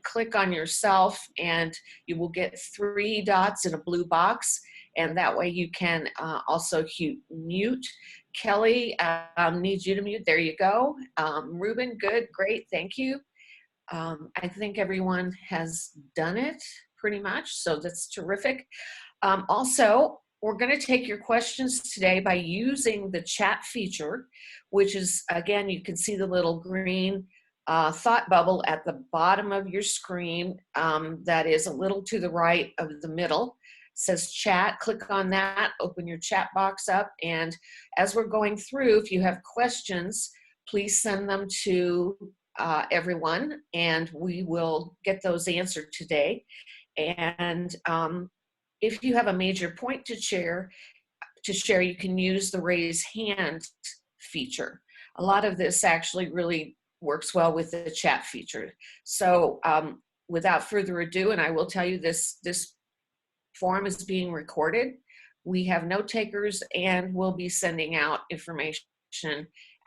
click on yourself and you will get 3 dots in a blue box, and that way you can also mute. Kelly needs you to mute. There you go. Ruben, good, great, thank you. I think everyone has done it pretty much, so that's terrific. Also, we're going to take your questions today by using the chat feature, which is, again, you can see the little green thought bubble at the bottom of your screen that is a little to the right of the middle. It says chat. Click on that, open your chat box up, and as we're going through, if you have questions, please send them to everyone, and we will get those answered today. And if you have a major point to share, you can use the raise hand feature. A lot of this actually really works well with the chat feature. So without further ado, and I will tell you this forum is being recorded. We have note takers, and we'll be sending out information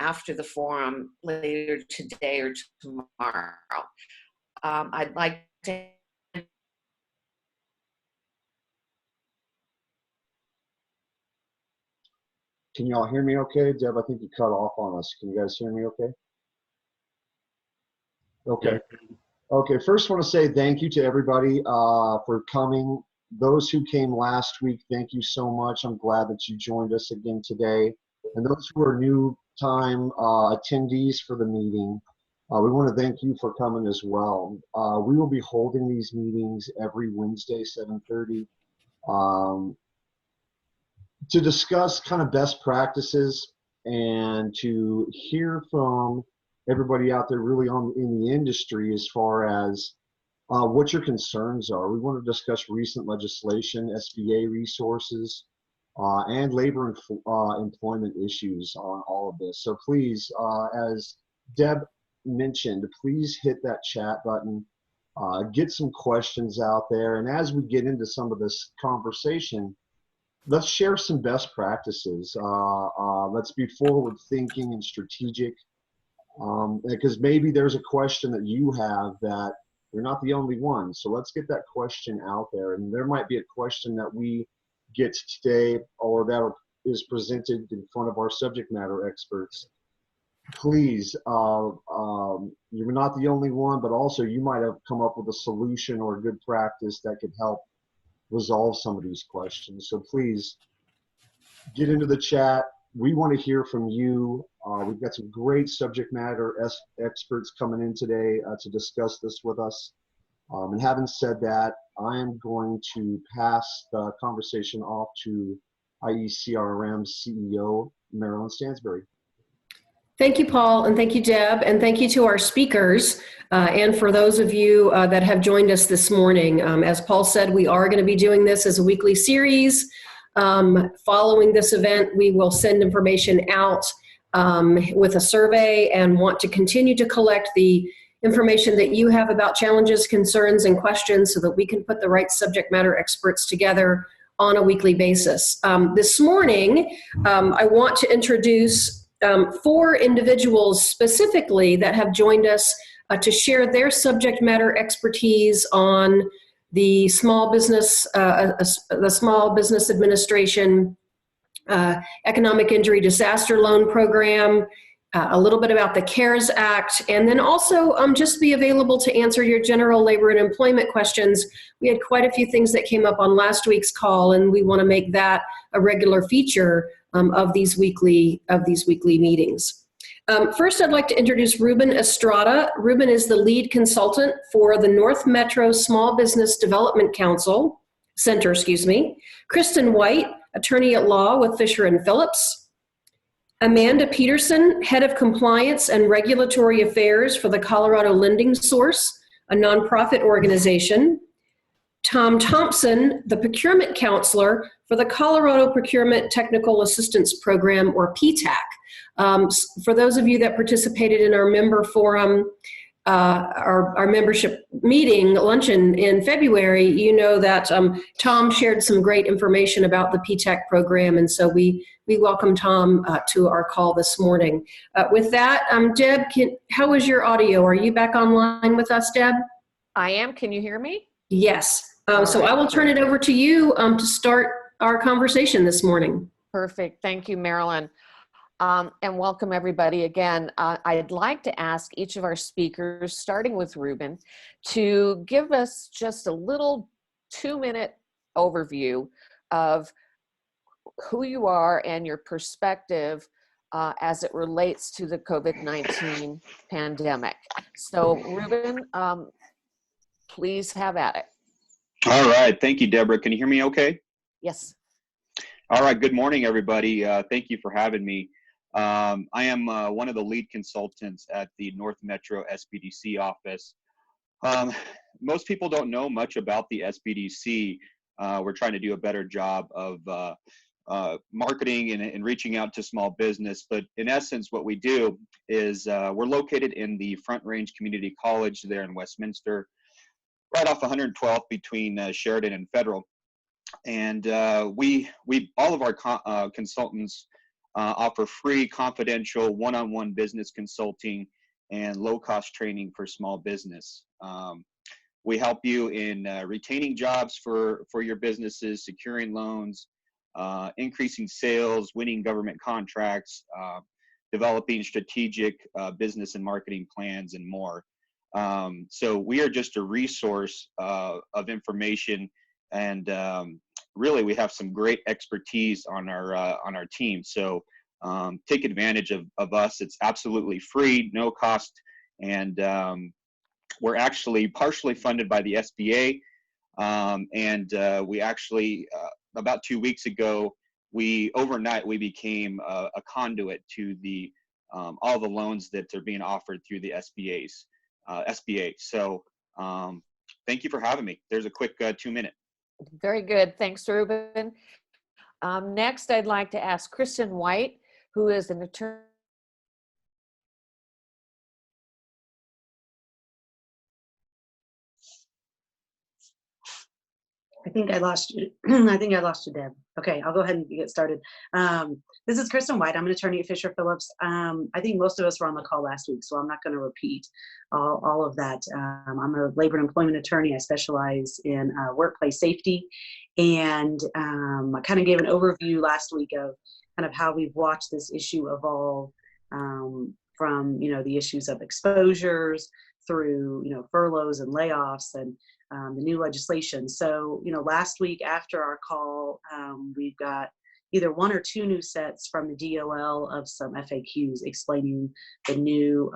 after the forum later today or tomorrow. I'd like to Can you all hear me okay? Deb, I think you cut off on us. Can you guys hear me okay? Okay. Okay, first want to say thank you to everybody for coming. Those who came last week, thank you so much. I'm glad that you joined us again today. And those who are new time attendees for the meeting, we want to thank you for coming as well. We will be holding these meetings every Wednesday, 7:30. To discuss kind of best practices and to hear from everybody out there really in the industry as far as what your concerns are. We want to discuss recent legislation, SBA resources, and labor and employment issues on all of this. So please, as Deb mentioned, please hit that chat button, get some questions out there, and as we get into some of this conversation, let's share some best practices. Let's be forward thinking and strategic, because maybe there's a question that you have that you're not the only one. So let's get that question out there. And there might be a question that we get today or that is presented in front of our subject matter experts. Please, you're not the only one, but also you might have come up with a solution or a good practice that could help resolve some of these questions. So please get into the chat. We want to hear from you. We've got some great subject matter experts coming in today to discuss this with us. And having said that, I am going to pass the conversation off to IECRM CEO, Marilyn Stansberry. Thank you, Paul, and thank you, Deb, and thank you to our speakers, and for those of you that have joined us this morning. As Paul said, we are going to be doing this as a weekly series. Following this event, we will send information out with a survey and want to continue to collect the information that you have about challenges, concerns, and questions so that we can put the right subject matter experts together on a weekly basis. This morning, I want to introduce 4 individuals specifically that have joined us to share their subject matter expertise on the Small Business Administration Economic Injury Disaster Loan Program, a little bit about the CARES Act, and then also just be available to answer your general labor and employment questions. We had quite a few things that came up on last week's call, and we want to make that a regular feature of these weekly meetings. First, I'd like to introduce Ruben Estrada. Ruben is the lead consultant for the North Metro Small Business Development Center. Kristin White, attorney at law with Fisher & Phillips. Amanda Peterson, head of compliance and regulatory affairs for the Colorado Lending Source, a nonprofit organization. Tom Thompson, the procurement counselor for the Colorado Procurement Technical Assistance Program, or PTAC. For those of you that participated in our member forum, our membership meeting luncheon in February, you know that Tom shared some great information about the PTAC program, and so we welcome Tom to our call this morning. With that, Deb, how is your audio? Are you back online with us, Deb? I am. Can you hear me? Yes. All So I right, will turn it great. over to you to start our conversation this morning. Perfect. Thank you, Marilyn. And welcome everybody again. I'd like to ask each of our speakers, starting with Ruben, to give us just a little 2-minute overview of who you are and your perspective as it relates to the COVID-19 pandemic. So Ruben, please have at it. All right. Thank you, Deborah. Can you hear me okay? Yes. All right. Good morning, everybody. Thank you for having me. I am one of the lead consultants at the North Metro SBDC office. Most people don't know much about the SBDC. We're trying to do a better job of marketing and reaching out to small business. But in essence, what we do is we're located in the Front Range Community College there in Westminster, right off 112th between Sheridan and Federal. And we all of our consultants offer free, confidential, one-on-one business consulting and low-cost training for small business. We help you in retaining jobs for your businesses, securing loans, increasing sales, winning government contracts, developing strategic business and marketing plans, and more. So we are just a resource of information, and really we have some great expertise on our team. So take advantage of us. It's absolutely free, no cost, and we're actually partially funded by the SBA. And we actually about 2 weeks ago, overnight we became a conduit to the all the loans that are being offered through the SBA. So thank you for having me. There's a quick 2-minute. Very good. Thanks, Ruben. Next, I'd like to ask Kristin White, who is an attorney. I think I lost you. I think I lost you, Deb. Okay, I'll go ahead and get started. This is Kristin White. I'm an attorney at Fisher Phillips. I think most of us were on the call last week, so I'm not going to repeat all of that. I'm a labor and employment attorney. I specialize in workplace safety, and I kind of gave an overview last week of kind of how we've watched this issue evolve from the issues of exposures through furloughs and layoffs and the new legislation. So, last week after our call, we've got either 1 or 2 new sets from the DOL of some FAQs explaining the new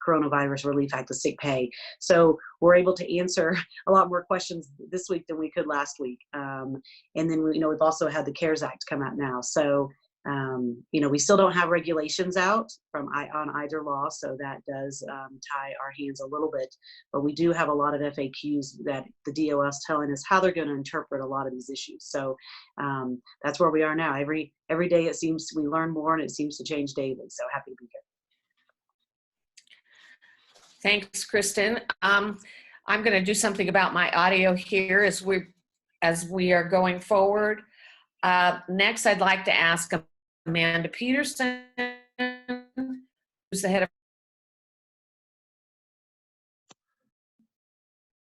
Coronavirus Relief Act, the sick pay. So we're able to answer a lot more questions this week than we could last week. And then, we've also had the CARES Act come out now. So we still don't have regulations out on either law, so that does tie our hands a little bit. But we do have a lot of FAQs that the DOL is telling us how they're going to interpret a lot of these issues. So that's where we are now. Every day it seems we learn more, and it seems to change daily. So happy to be here. Thanks, Kristin. I'm going to do something about my audio here as we are going forward. Next, I'd like to ask Amanda Peterson, who's the head of.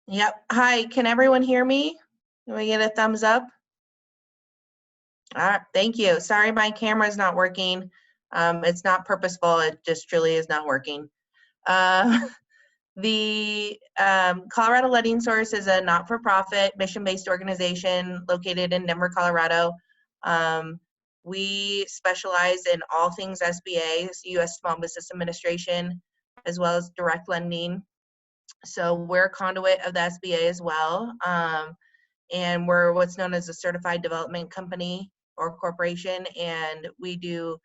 Yep. Hi, can everyone hear me? Can we get a thumbs up? All right, thank you. Sorry, my camera is not working. It's not purposeful, it just truly is not working. The Colorado Lending Source is a not-for-profit, mission-based organization located in Denver, Colorado. We specialize in all things SBA, U.S. Small Business Administration, as well as direct lending. So we're a conduit of the SBA as well. And we're what's known as a certified development company or corporation. And we do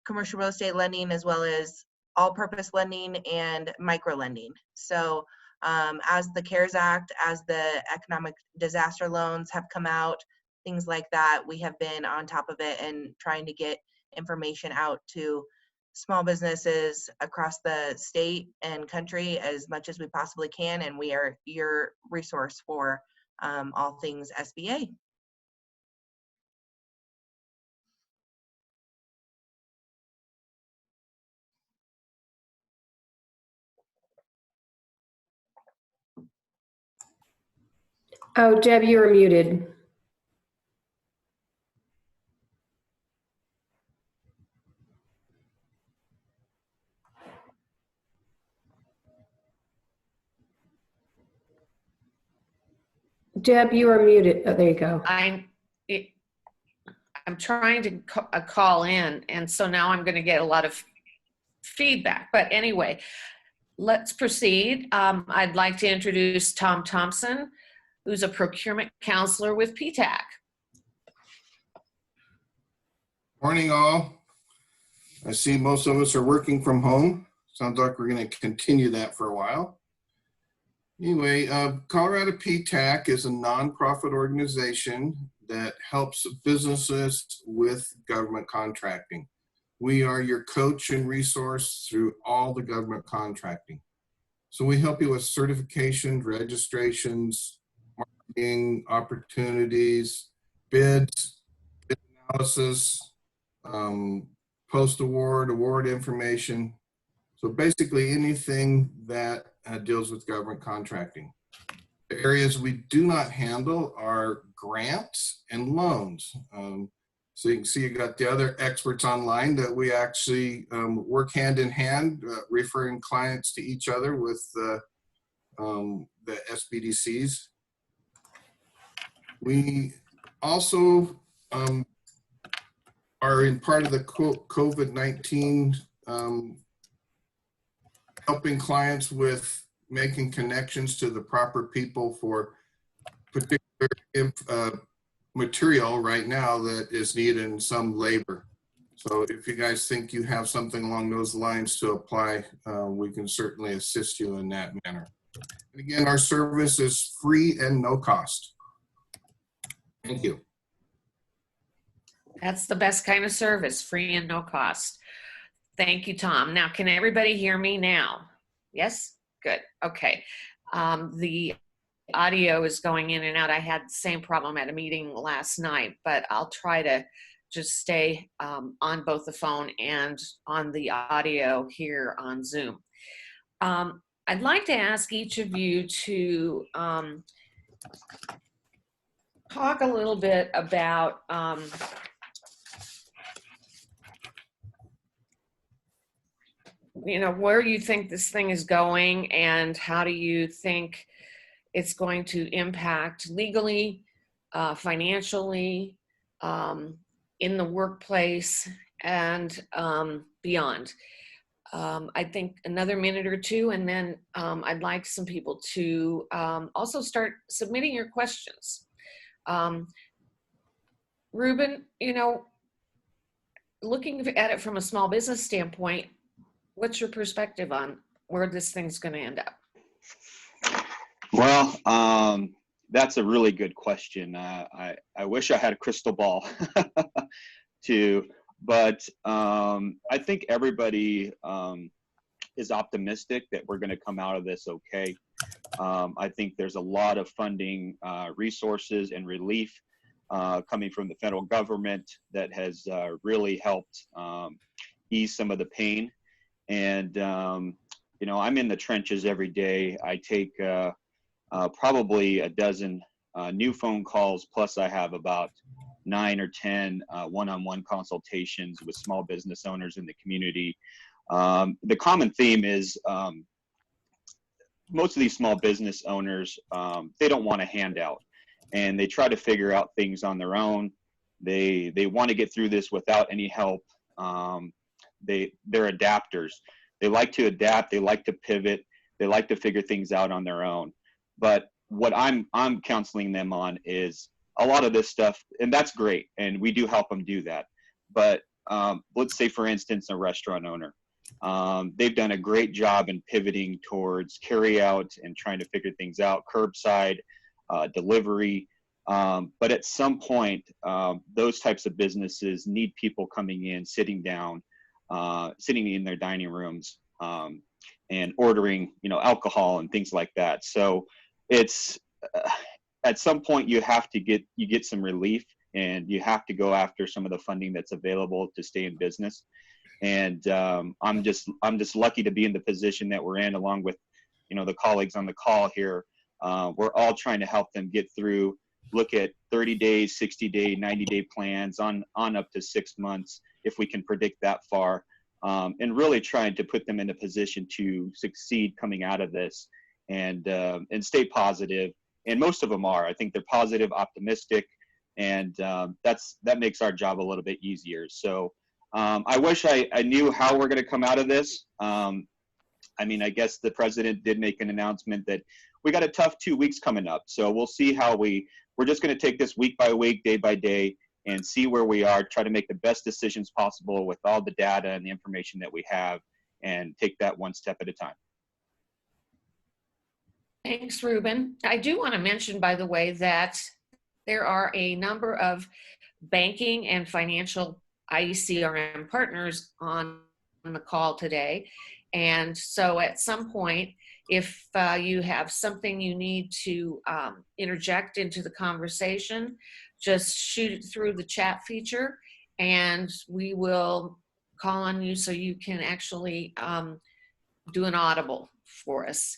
commercial real estate lending as well as all-purpose lending and micro lending. So as the CARES Act, as the economic disaster loans have come out, things like that, we have been on top of it and trying to get information out to small businesses across the state and country as much as we possibly can. And we are your resource for all things SBA. Oh, Deb, you are muted. Deb, you are muted. Oh, there you go. I'm trying to call in, and so now I'm going to get a lot of feedback. But anyway, let's proceed. I'd like to introduce Tom Thompson, who's a procurement counselor with PTAC. Morning, all. I see most of us are working from home. Sounds like we're going to continue that for a while. Anyway, Colorado PTAC is a nonprofit organization that helps businesses with government contracting. We are your coach and resource through all the government contracting. So we help you with certifications, registrations, marketing opportunities, bids, bid analysis, post-award, award information. So basically anything that deals with government contracting. The areas we do not handle are grants and loans. So you can see you got the other experts online that we actually work hand in hand, referring clients to each other with the SBDCs. We also are in part of the COVID-19 helping clients with making connections to the proper people for particular material right now that is needed in some labor. So if you guys think you have something along those lines to apply, we can certainly assist you in that manner. And again, our service is free and no cost. Thank you. That's the best kind of service, free and no cost. Thank you, Tom. Now, can everybody hear me now? Yes? Good. Okay. The audio is going in and out. I had the same problem at a meeting last night, but I'll try to just stay on both the phone and on the audio here on Zoom. I'd like to ask each of you to talk a little bit about where you think this thing is going and how do you think it's going to impact legally, financially, in the workplace, and beyond. I think another minute or two, and then I'd like some people to also start submitting your questions. Ruben, looking at it from a small business standpoint, what's your perspective on where this thing's going to end up? Well, that's a really good question. I wish I had a crystal ball but I think everybody is optimistic that we're going to come out of this okay. I think there's a lot of funding resources and relief coming from the federal government that has really helped ease some of the pain. And, I'm in the trenches every day. I take probably a dozen new phone calls, plus I have about 9 or 10 one-on-one consultations with small business owners in the community. The common theme is most of these small business owners, they don't want a handout, and they try to figure out things on their own. They want to get through this without any help. They're adapters. They like to adapt. They like to pivot. They like to figure things out on their own. But what I'm counseling them on is a lot of this stuff, and that's great, and we do help them do that. But let's say, for instance, a restaurant owner. They've done a great job in pivoting towards carry out and trying to figure things out, curbside, delivery. But at some point, those types of businesses need people coming in, sitting down, sitting in their dining rooms, and ordering, alcohol and things like that. So it's at some point you get some relief, and you have to go after some of the funding that's available to stay in business. And I'm just lucky to be in the position that we're in, along with the colleagues on the call here, We're all trying to help them get through, look at 30 days, 60-day, 90-day plans on up to 6 months if we can predict that far, and really trying to put them in a position to succeed coming out of this and stay positive. And most of them are. I think they're positive, optimistic, and that makes our job a little bit easier. So I wish I knew how we're going to come out of this. I mean, I guess the president did make an announcement that we got a tough 2 weeks coming up. So we'll see how we're just going to take this week by week, day by day, and see where we are, try to make the best decisions possible with all the data and the information that we have, and take that one step at a time. Thanks, Ruben. I do want to mention, by the way, that there are a number of banking and financial IECRM partners on the call today. And so at some point, if you have something you need to interject into the conversation, just shoot it through the chat feature and we will call on you so you can actually do an audible for us.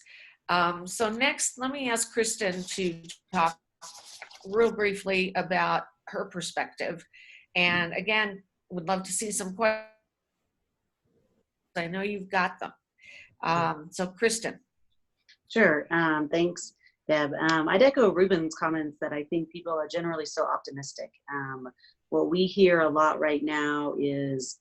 So next, let me ask Kristin to talk real briefly about her perspective. And again, would love to see some questions. I know you've got them. So Kristin. Sure. Thanks, Deb. I'd echo Ruben's comments that I think people are generally so optimistic. What we hear a lot right now is,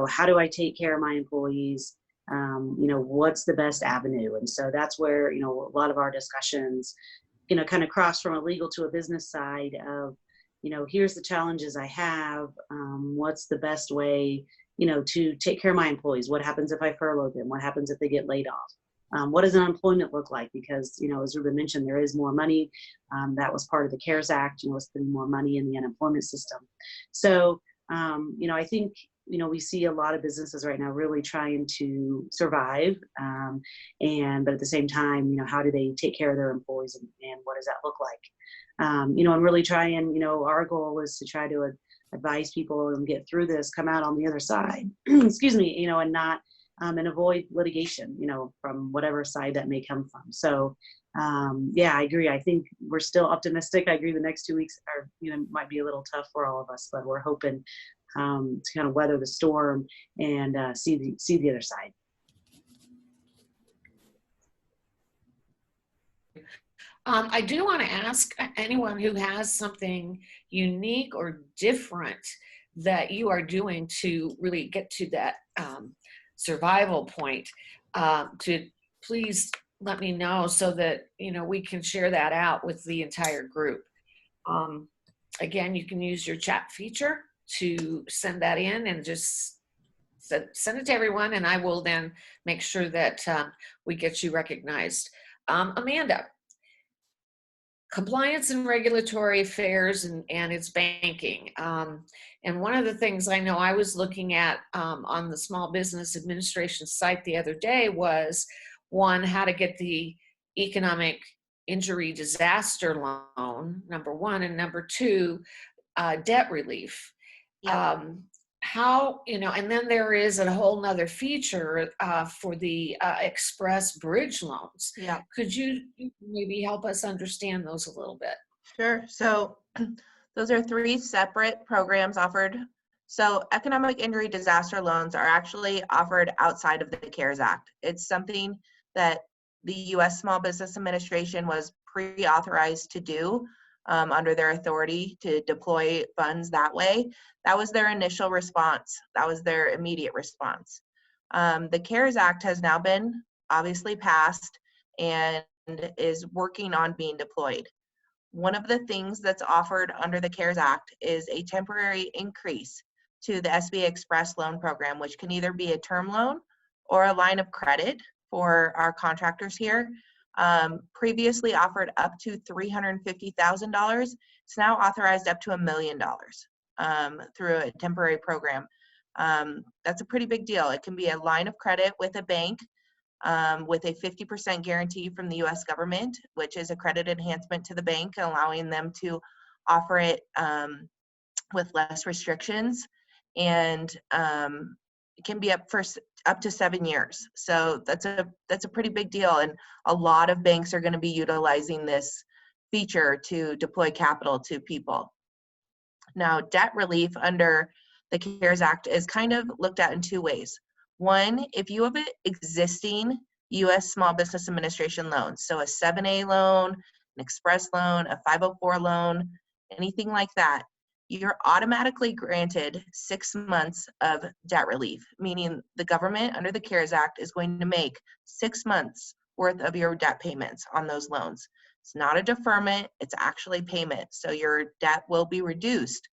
how do I take care of my employees? What's the best avenue? And so that's where, a lot of our discussions, kind of cross from a legal to a business side of, here's the challenges I have. What's the best way, to take care of my employees? What happens if I furlough them? What happens if they get laid off? What does unemployment look like? Because, as Ruben mentioned, there is more money. That was part of the CARES Act, was putting more money in the unemployment system. So, I think, we see a lot of businesses right now really trying to survive. But at the same time, how do they take care of their employees and what does that look like? And really trying, our goal is to try to advise people and get through this, come out on the other side, excuse me, and not, and avoid litigation, from whatever side that may come from. So, yeah, I agree. I think we're still optimistic. I agree the next 2 weeks are, might be a little tough for all of us, but we're hoping to kind of weather the storm and see the other side. I do want to ask anyone who has something unique or different that you are doing to really get to that survival point, to please let me know so that we can share that out with the entire group. Again, you can use your chat feature to send that in and just send it to everyone, and I will then make sure that we get you recognized. Amanda, compliance and regulatory affairs and its banking. And one of the things I know I was looking at on the Small Business Administration site the other day was, one, how to get the economic injury disaster loan, number one, and number two, debt relief. Yeah. How, and then there is a whole nother feature for the express bridge loans. Yeah. Could you maybe help us understand those a little bit? Sure. So those are 3 separate programs offered. So economic injury disaster loans are actually offered outside of the CARES Act. It's something that the U.S. Small Business Administration was pre-authorized to do under their authority to deploy funds that way. That was their initial response. That was their immediate response. The CARES Act has now been obviously passed and is working on being deployed. One of the things that's offered under the CARES Act is a temporary increase to the SBA Express Loan Program, which can either be a term loan or a line of credit for our contractors here. Previously offered up to $350,000. It's now authorized up to $1 million through a temporary program. That's a pretty big deal. It can be a line of credit with a bank with a 50% guarantee from the U.S. government, which is a credit enhancement to the bank, allowing them to offer it with less restrictions. And it can be up up to 7 years. So that's a pretty big deal. And a lot of banks are going to be utilizing this feature to deploy capital to people. Now, debt relief under the CARES Act is kind of looked at in two ways. One, if you have an existing U.S. Small Business Administration loan, so a 7A loan, an express loan, a 504 loan, anything like that, you're automatically granted 6 months of debt relief, meaning the government under the CARES Act is going to make 6 months worth of your debt payments on those loans. It's not a deferment, it's actually payment. So your debt will be reduced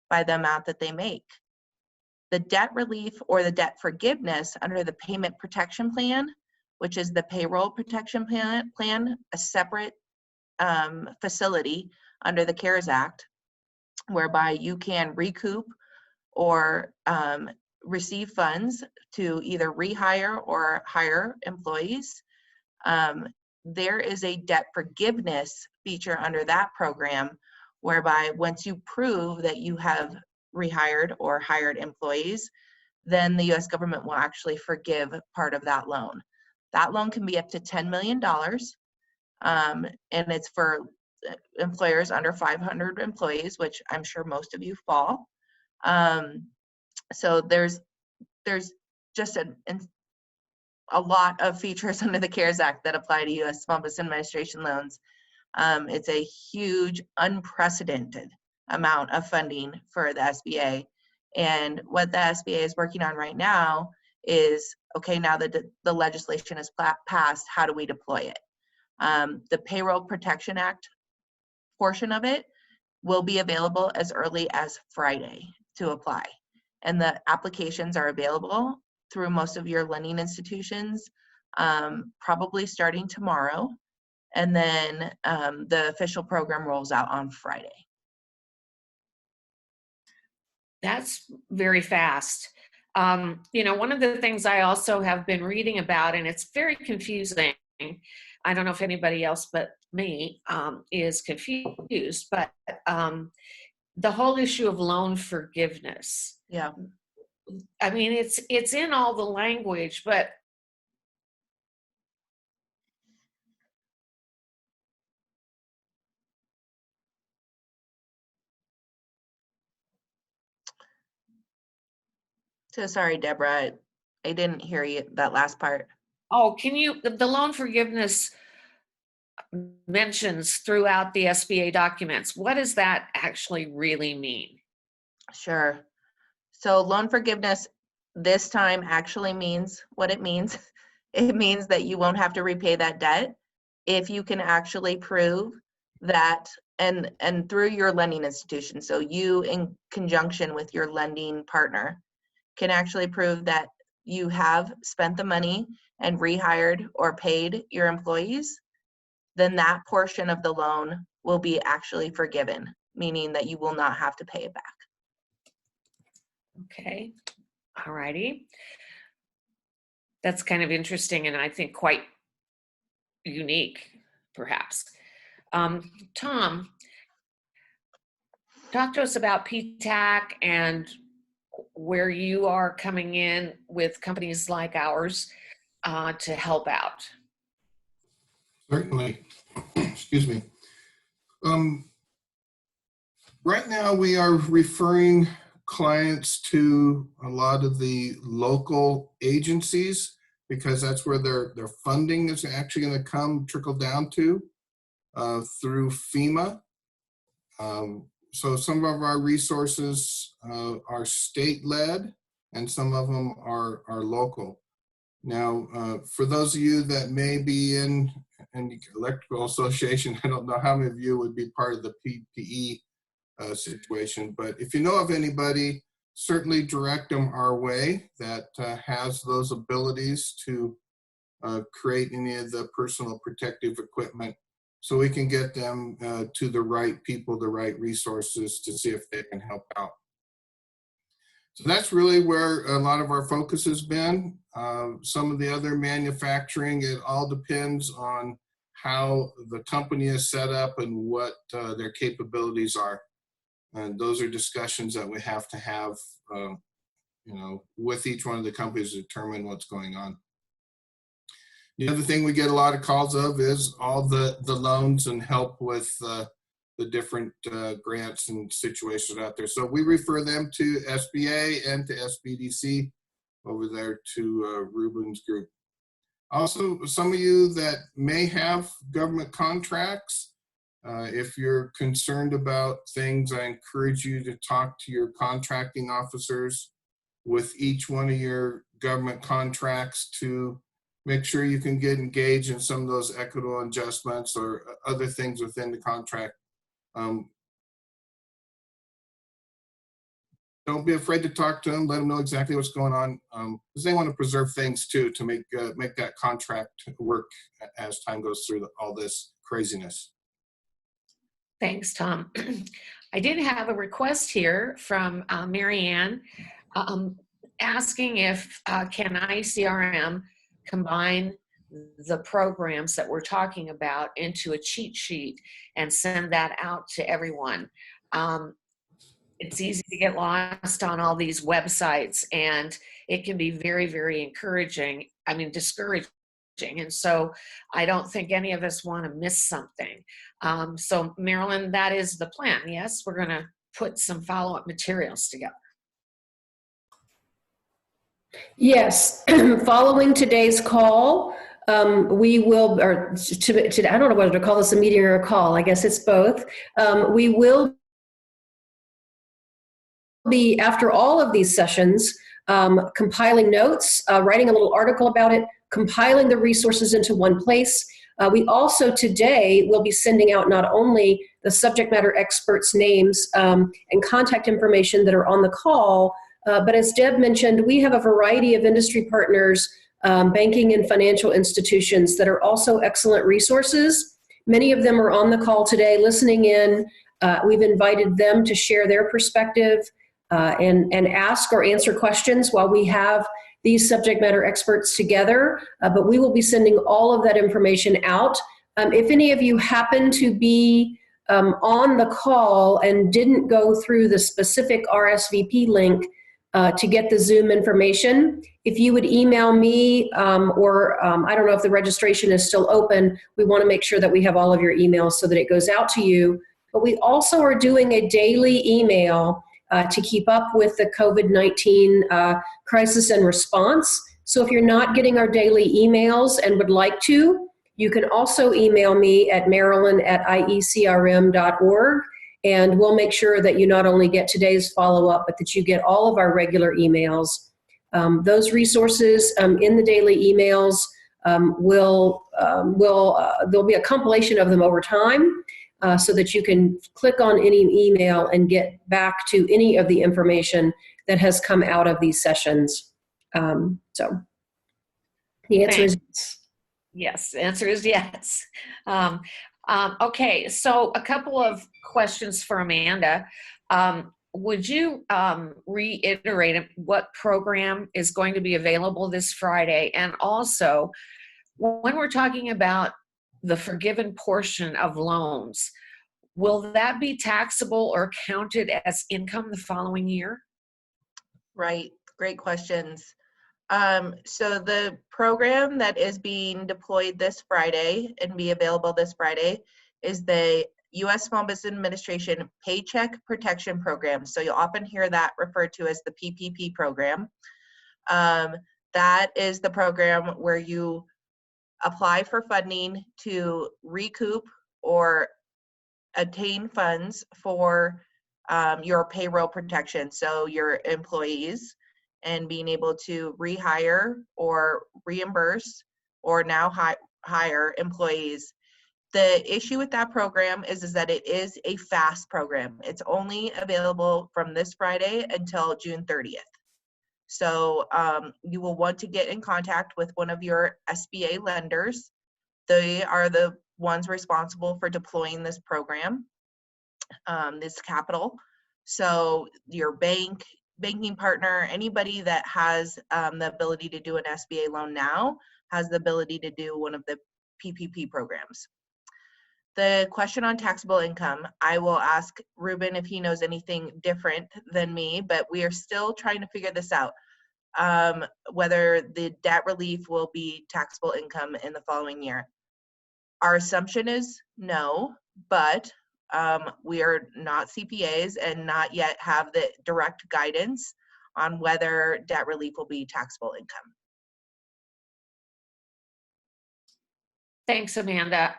by the amount that they make. The debt relief or the debt forgiveness under the Payment Protection Plan, which is the Payroll Protection Plan, a separate facility under the CARES Act, whereby you can recoup or receive funds to either rehire or hire employees. There is a debt forgiveness feature under that program, whereby once you prove that you have rehired or hired employees, then the U.S. government will actually forgive part of that loan. That loan can be up to $10 million, and it's for employers under 500 employees, which I'm sure most of you fall. So there's just a lot of features under the CARES Act that apply to U.S. Small Business Administration loans. It's a huge, unprecedented amount of funding for the SBA. And what the SBA is working on right now is, okay, now that the legislation is passed, how do we deploy it? The Payroll Protection Act portion of it will be available as early as Friday to apply. And the applications are available through most of your lending institutions, probably starting tomorrow. And then the official program rolls out on Friday. That's very fast. You know, one of the things I also have been reading about, and it's very confusing, I don't know if anybody else but me is confused, but the whole issue of loan forgiveness. Yeah. I mean, it's in all the language, but So sorry, Deborah, I didn't hear you that last part. oh, can you, the loan forgiveness mentions throughout the SBA documents. What does that actually really mean? Sure. So loan forgiveness this time actually means what it means. It means that you won't have to repay that debt if you can actually prove that, and through your lending institution. So you, in conjunction with your lending partner, can actually prove that you have spent the money and rehired or paid your employees, then that portion of the loan will be actually forgiven, meaning that you will not have to pay it back. Okay, all righty. That's kind of interesting and I think quite unique, perhaps. Tom, talk to us about PTAC and where you are coming in with companies like ours to help out. Certainly. Excuse me. Right now we are referring clients to a lot of the local agencies because that's where their funding is actually going to trickle down to through FEMA. So some of our resources are state-led and some of them are local. Now, for those of you that may be in the electrical association, I don't know how many of you would be part of the PPE situation, but if you know of anybody, certainly direct them our way that has those abilities to create any of the personal protective equipment so we can get them to the right people, the right resources to see if they can help out. So that's really where a lot of our focus has been. Some of the other manufacturing, it all depends on how the company is set up and what their capabilities are. And those are discussions that we have to have with each one of the companies to determine what's going on. The other thing we get a lot of calls of is all the loans and help with the different grants and situations out there. So we refer them to SBA and to SBDC over there to Ruben's group. Also, some of you that may have government contracts, if you're concerned about things, I encourage you to talk to your contracting officers with each one of your government contracts to make sure you can get engaged in some of those equitable adjustments or other things within the contract. Don't be afraid to talk to them. Let them know exactly what's going on, because they want to preserve things too to make that contract work as time goes through all this craziness. Thanks, Tom. I did have a request here from Marianne asking if can IECRM combine the programs that we're talking about into a cheat sheet and send that out to everyone. It's easy to get lost on all these websites, and it can be very, very encouraging, discouraging. And so I don't think any of us want to miss something. So Marilyn, that is the plan. Yes, we're going to put some follow-up materials together. Yes, following today's call, we will, or I don't know whether to call this a meeting or a call. I guess it's both. We will be, after all of these sessions, compiling notes, writing a little article about it, compiling the resources into one place. We also today will be sending out not only the subject matter experts' names and contact information that are on the call, but as Deb mentioned, we have a variety of industry partners, banking and financial institutions that are also excellent resources. Many of them are on the call today listening in. We've invited them to share their perspective and ask or answer questions while we have these subject matter experts together, but we will be sending all of that information out. If any of you happen to be on the call and didn't go through the specific RSVP link to get the Zoom information, if you would email me or I don't know if the registration is still open, we want to make sure that we have all of your emails so that it goes out to you. But we also are doing a daily email to keep up with the COVID-19 crisis and response. So if you're not getting our daily emails and would like to, you can also email me at marilyn@iecrm.org, and we'll make sure that you not only get today's follow-up, but that you get all of our regular emails. Those resources in the daily emails there'll be a compilation of them over time, so that you can click on any email and get back to any of the information that has come out of these sessions. So the answer is yes. Yes, the answer is yes. Okay, so a couple of questions for Amanda. Would you reiterate what program is going to be available this Friday? And also, when we're talking about the forgiven portion of loans, will that be taxable or counted as income the following year? Right, great questions. So the program that is being deployed this Friday and be available this Friday is the U.S. Small Business Administration Paycheck Protection Program. So you'll often hear that referred to as the PPP program. That is the program where you apply for funding to recoup or obtain funds for your payroll protection, so your employees, and being able to rehire or reimburse or now hire employees. The issue with that program is that it is a fast program. It's only available from this Friday until June 30th. So you will want to get in contact with one of your SBA lenders. They are the ones responsible for deploying this program, this capital. So your banking partner, anybody that has the ability to do an SBA loan now has the ability to do one of the PPP programs. The question on taxable income, I will ask Ruben if he knows anything different than me, but we are still trying to figure this out. Whether the debt relief will be taxable income in the following year. Our assumption is no, but we are not CPAs and not yet have the direct guidance on whether debt relief will be taxable income. Thanks, Amanda.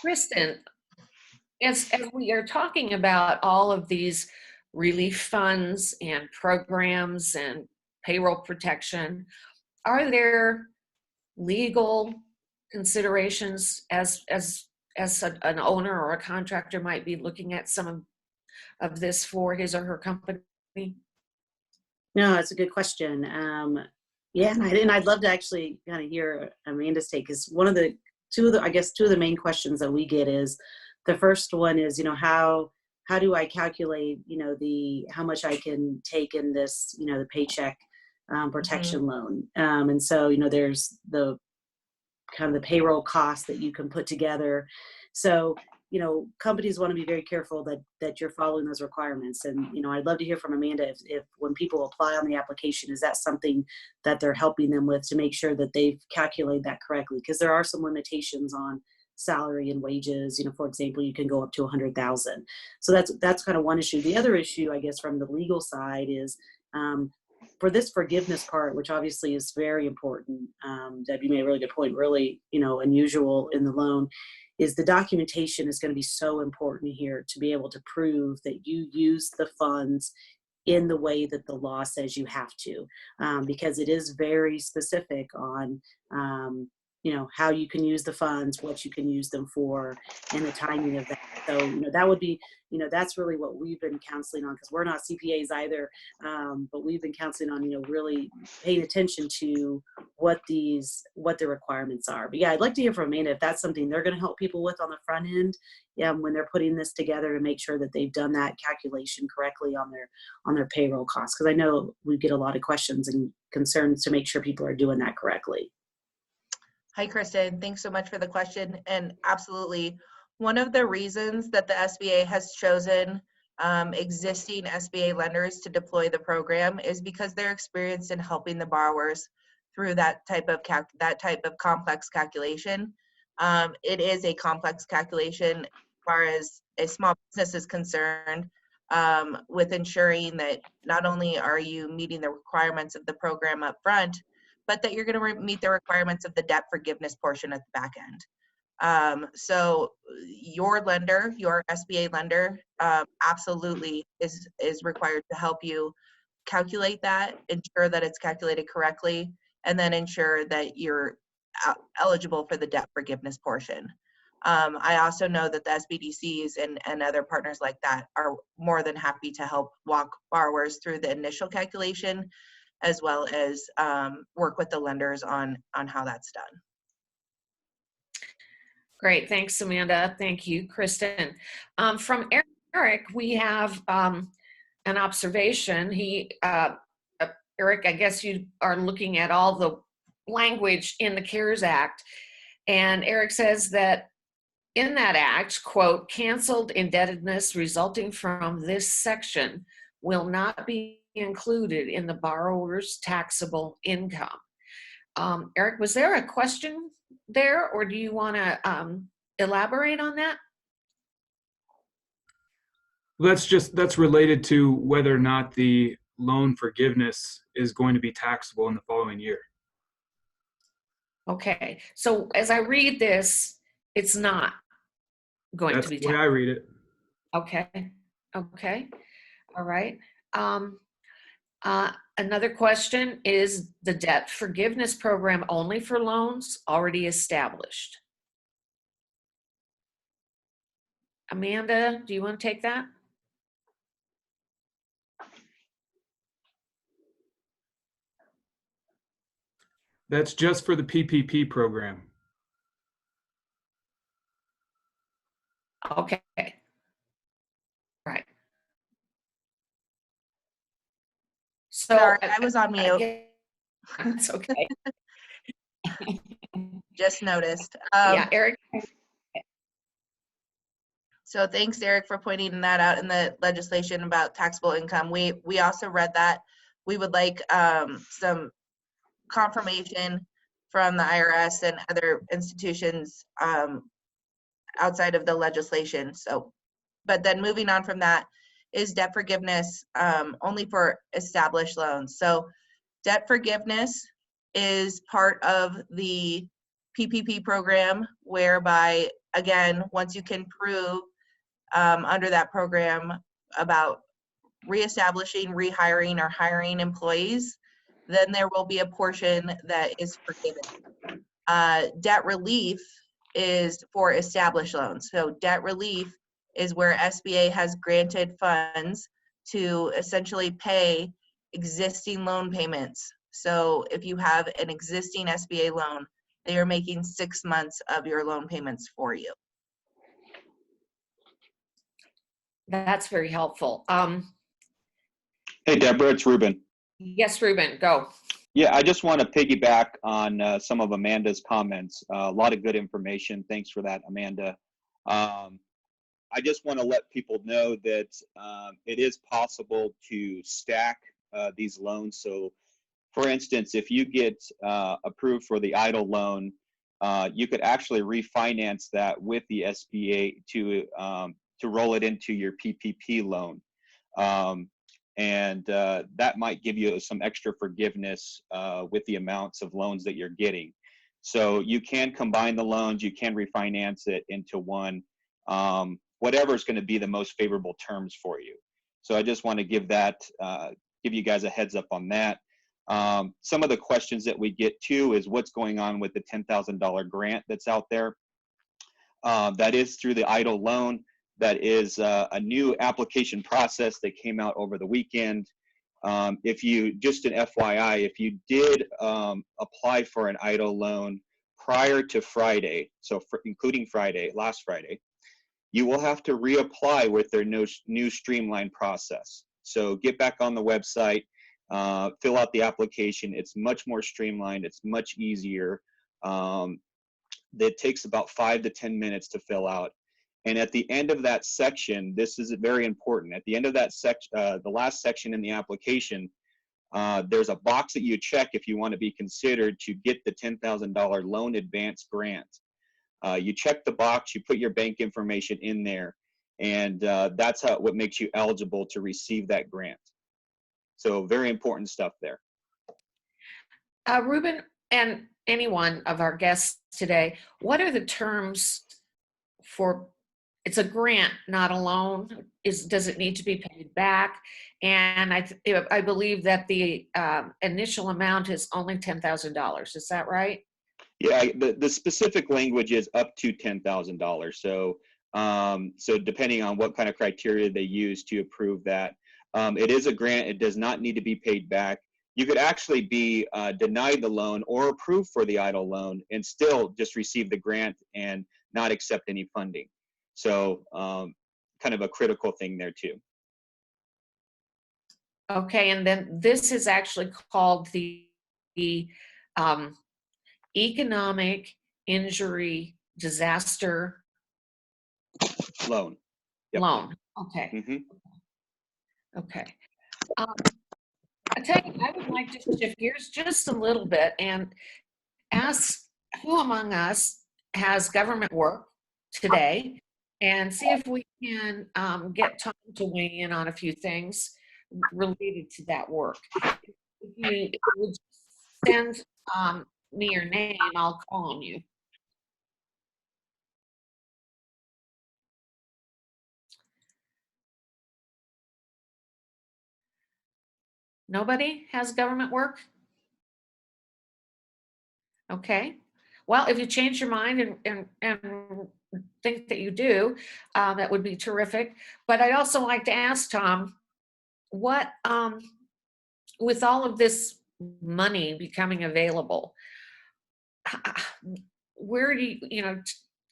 Kristin, as we are talking about all of these relief funds and programs and payroll protection, are there legal considerations as an owner or a contractor might be looking at some of this for his or her company? No, that's a good question. Yeah, and I'd love to actually kind of hear Amanda's take, because one of the two of the main questions that we get is, the first one is, how do I calculate, how much I can take in this, the paycheck protection loan. And so, there's the kind of the payroll cost that you can put together. So, companies want to be very careful that you're following those requirements. And, I'd love to hear from Amanda if when people apply on the application, is that something that they're helping them with to make sure that they've calculated that correctly? Because there are some limitations on salary and wages. For example, you can go up to 100,000. So that's kind of one issue. The other issue, I guess, from the legal side is, for this forgiveness part, which obviously is very important, Debbie made a really good point, really, unusual in the loan, is the documentation is going to be so important here to be able to prove that you use the funds in the way that the law says you have to, because it is very specific on, how you can use the funds, what you can use them for, and the timing of that. So, that would be, that's really what we've been counseling on, because we're not CPAs either, but we've been counseling on, really paying attention to what the requirements are. But yeah, I'd like to hear from Amanda if that's something they're going to help people with on the front end, when they're putting this together, to make sure that they've done that calculation correctly on their payroll costs. Because I know we get a lot of questions and concerns to make sure people are doing that correctly. Hi, Kristin. Thanks so much for the question. And absolutely, one of the reasons that the SBA has chosen existing SBA lenders to deploy the program is because they're experienced in helping the borrowers through that type of complex calculation. It is a complex calculation as far as a small business is concerned, with ensuring that not only are you meeting the requirements of the program up front, but that you're going to meet the requirements of the debt forgiveness portion at the back end. So your lender, your SBA lender, absolutely is required to help you calculate that, ensure that it's calculated correctly, and then ensure that you're eligible for the debt forgiveness portion. I also know that the SBDCs and other partners like that are more than happy to help walk borrowers through the initial calculation, as well as work with the lenders on how that's done. Great, thanks, Amanda. Thank you, Kristin. From Eric, we have an observation. Eric, I guess you are looking at all the language in the CARES Act, and Eric says that in that act, quote, canceled indebtedness resulting from this section will not be included in the borrower's taxable income. Eric, was there a question there, or do you want to elaborate on that? That's related to whether or not the loan forgiveness is going to be taxable in the following year. Okay, so as I read this, it's not going to be taxable. That's the way I read it. Okay, all right. Another question, is the debt forgiveness program only for loans already established? Amanda, do you want to take that? That's just for the PPP program. Okay. Right. So Sorry, I was on mute. It's okay. Just noticed. Yeah, Eric. So thanks, Eric, for pointing that out in the legislation about taxable income. We also read that. We would like some confirmation from the IRS and other institutions outside of the legislation. So, but then moving on from that is debt forgiveness only for established loans. So debt forgiveness is part of the PPP program, whereby, again, once you can prove under that program about reestablishing, rehiring, or hiring employees, then there will be a portion that is forgiven. Debt relief is for established loans. So debt relief is where SBA has granted funds to essentially pay existing loan payments. So if you have an existing SBA loan, they are making 6 months of your loan payments for you. That's very helpful. Hey, Deborah, it's Ruben. Yes, Ruben, go. Yeah, I just want to piggyback on some of Amanda's comments. A lot of good information. Thanks for that, Amanda. I just want to let people know that it is possible to stack these loans. So, for instance, if you get approved for the EIDL loan, you could actually refinance that with the SBA to roll it into your PPP loan. And that might give you some extra forgiveness with the amounts of loans that you're getting. So you can combine the loans, you can refinance it into one, whatever is going to be the most favorable terms for you. So I just want to give that, give you guys a heads up on that. Some of the questions that we get too is what's going on with the $10,000 grant that's out there. That is through the EIDL loan. That is a new application process that came out over the weekend. If you, just an FYI, if you did apply for an EIDL loan prior to Friday, so including Friday, last Friday, you will have to reapply with their new streamlined process. So get back on the website, fill out the application. It's much more streamlined. It's much easier. It takes about 5 to 10 minutes to fill out. And at the end of that section, this is very important. At the end of that section, the last section in the application, there's a box that you check if you want to be considered to get the $10,000 loan advance grant. You check the box, you put your bank information in there, and that's what makes you eligible to receive that grant. So very important stuff there. Ruben and any one of our guests today, what are the terms for, it's a grant, not a loan. Does it need to be paid back? And I believe that the initial amount is only $10,000. Is that right? Yeah, the specific language is up to $10,000. So, so depending on what kind of criteria they use to approve that, it is a grant. It does not need to be paid back. You could actually be denied the loan or approved for the EIDL loan and still just receive the grant and not accept any funding. So kind of a critical thing there too. Okay, and then this is actually called the Economic Injury Disaster Loan. Yep. Loan. Okay. Mm-hmm. Okay. I tell you, I would like to shift gears just a little bit and ask who among us has government work today, and see if we can get Tom to weigh in on a few things related to that work. If you would send me your name, I'll call on you. Nobody has government work? Okay. Well, if you change your mind and think that you do, that would be terrific. But I'd also like to ask Tom, what, with all of this money becoming available, where do you,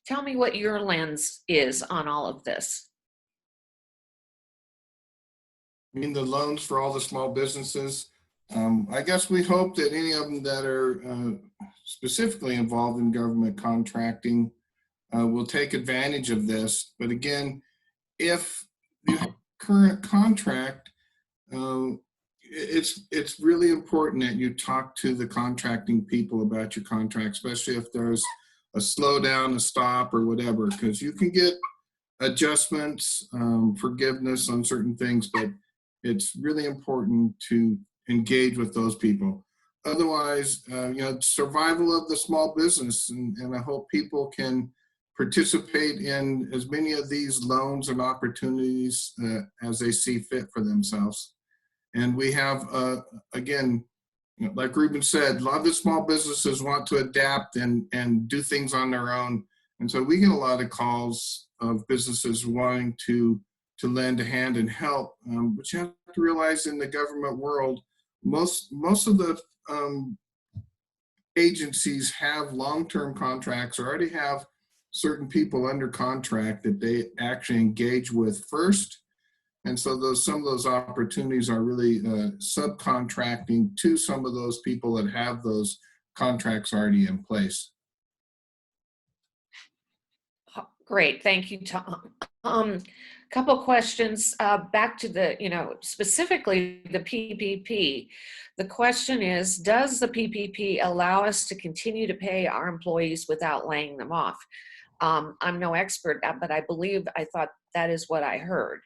tell me what your lens is on all of this. I mean, the loans for all the small businesses. I guess we hope that any of them that are specifically involved in government contracting will take advantage of this. But again, if you have a current contract, it's really important that you talk to the contracting people about your contract, especially if there's a slowdown, a stop, or whatever, because you can get adjustments, forgiveness on certain things, but it's really important to engage with those people. Otherwise, survival of the small business, and I hope people can participate in as many of these loans and opportunities as they see fit for themselves. And we have, again, like Ruben said, a lot of the small businesses want to adapt and do things on their own. And so we get a lot of calls of businesses wanting to lend a hand and help. But you have to realize in the government world, most of the agencies have long-term contracts or already have certain people under contract that they actually engage with first. And so some of those opportunities are really subcontracting to some of those people that have those contracts already in place. Great, thank you, Tom. Couple questions back to the, specifically the PPP. The question is, does the PPP allow us to continue to pay our employees without laying them off? I'm no expert, but I thought that is what I heard.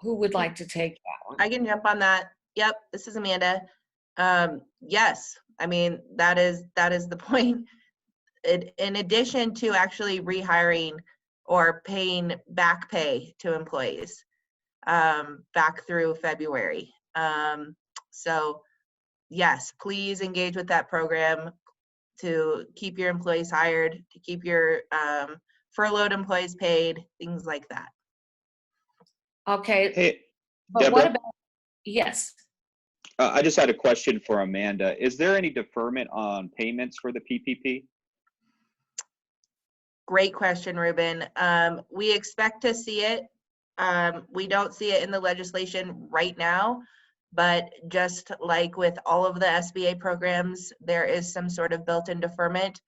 Who would like to take that one? I can jump on that. Yep, this is Amanda. Yes, I mean, that is the point. In addition to actually rehiring or paying back pay to employees back through February. So yes, please engage with that program to keep your employees hired, to keep your furloughed employees paid, things like that. Okay. Hey, but Deborah, what about, yes. I just had a question for Amanda. Is there any deferment on payments for the PPP? Great question, Ruben. We expect to see it. We don't see it in the legislation right now, but just like with all of the SBA programs, there is some sort of built-in deferment.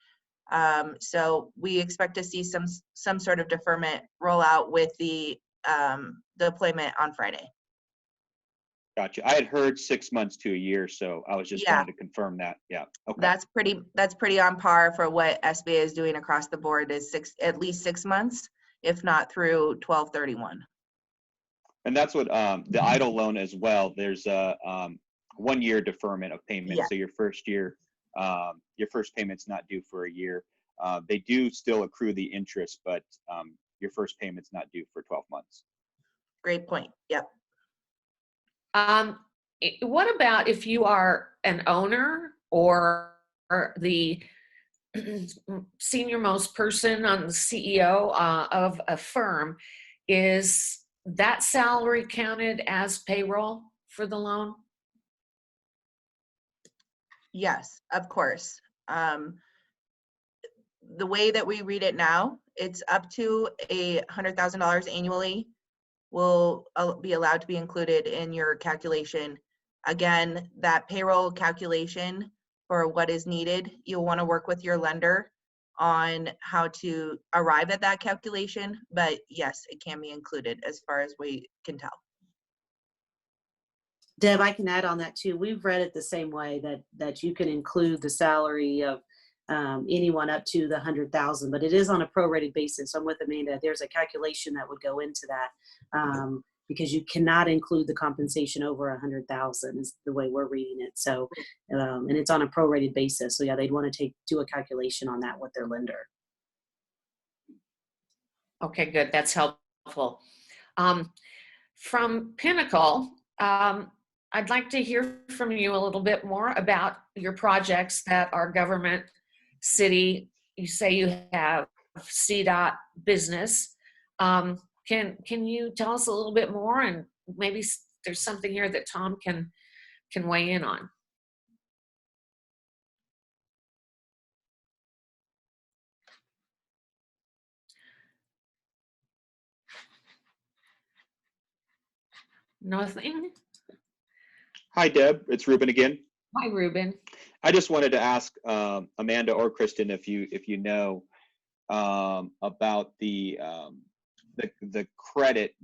So we expect to see some sort of deferment roll out with the deployment on Friday. Gotcha. I had heard 6 months to a year, so I was just wanted to confirm that. Yeah. Okay. That's pretty on par for what SBA is doing across the board, is at least 6 months, if not through 12/31. And that's what the idle loan as well. There's a 1 year deferment of payment. Yeah. So your first payment's not due for a year. They do still accrue the interest, but your first payment's not due for 12 months. Great point. Yep. What about if you are an owner or the senior most person on the CEO of a firm? Is that salary counted as payroll for the loan? Yes, of course. The way that we read it now, it's up to $100,000 annually will be allowed to be included in your calculation. Again, that payroll calculation for what is needed, you'll want to work with your lender on how to arrive at that calculation, but yes, it can be included as far as we can tell. Deb, I can add on that too. We've read it the same way, that you can include the salary of anyone up to the 100,000, but it is on a prorated basis. I'm with Amanda. There's a calculation that would go into that because you cannot include the compensation over 100,000 is the way we're reading it. So, and it's on a prorated basis. So yeah, they'd want to do a calculation on that with their lender. Okay, good. That's helpful. From Pinnacle, I'd like to hear from you a little bit more about your projects that are government, city. You say you have CDOT business. Can you tell us a little bit more, and maybe there's something here that Tom can weigh in on? Nothing? Hi, Deb. It's Ruben again. Hi, Ruben. I just wanted to ask Amanda or Kristin if you know about the credit.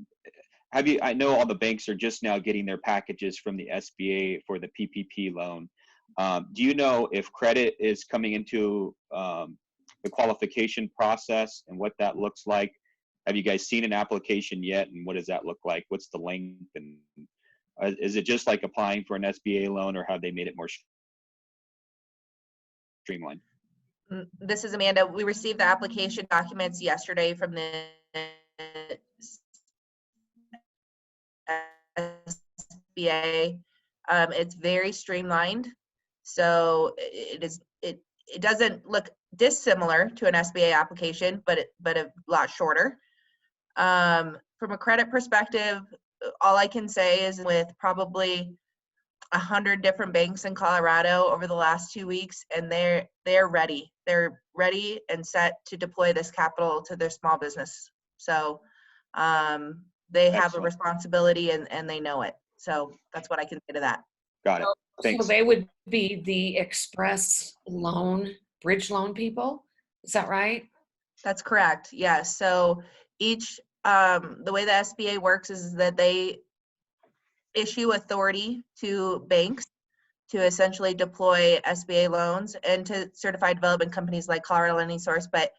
Have you? I know all the banks are just now getting their packages from the SBA for the PPP loan. Do you know if credit is coming into the qualification process and what that looks like? Have you guys seen an application yet, and what does that look like? What's the length, and is it just like applying for an SBA loan, or have they made it more streamlined? This is Amanda. We received the application documents yesterday from the SBA. It's very streamlined, so it doesn't look dissimilar to an SBA application, but a lot shorter. From a credit perspective, all I can say is with probably 100 different banks in Colorado over the last 2 weeks, and they're ready. They're ready and set to deploy this capital to their small business. So they have a responsibility, and they know it. So that's what I can say to that. Got it. Thanks. So they would be the express loan, bridge loan people. Is that right? That's correct. Yes. So each, the way the SBA works is that they issue authority to banks to essentially deploy SBA loans, and to certified development companies like Colorado Lending Source, but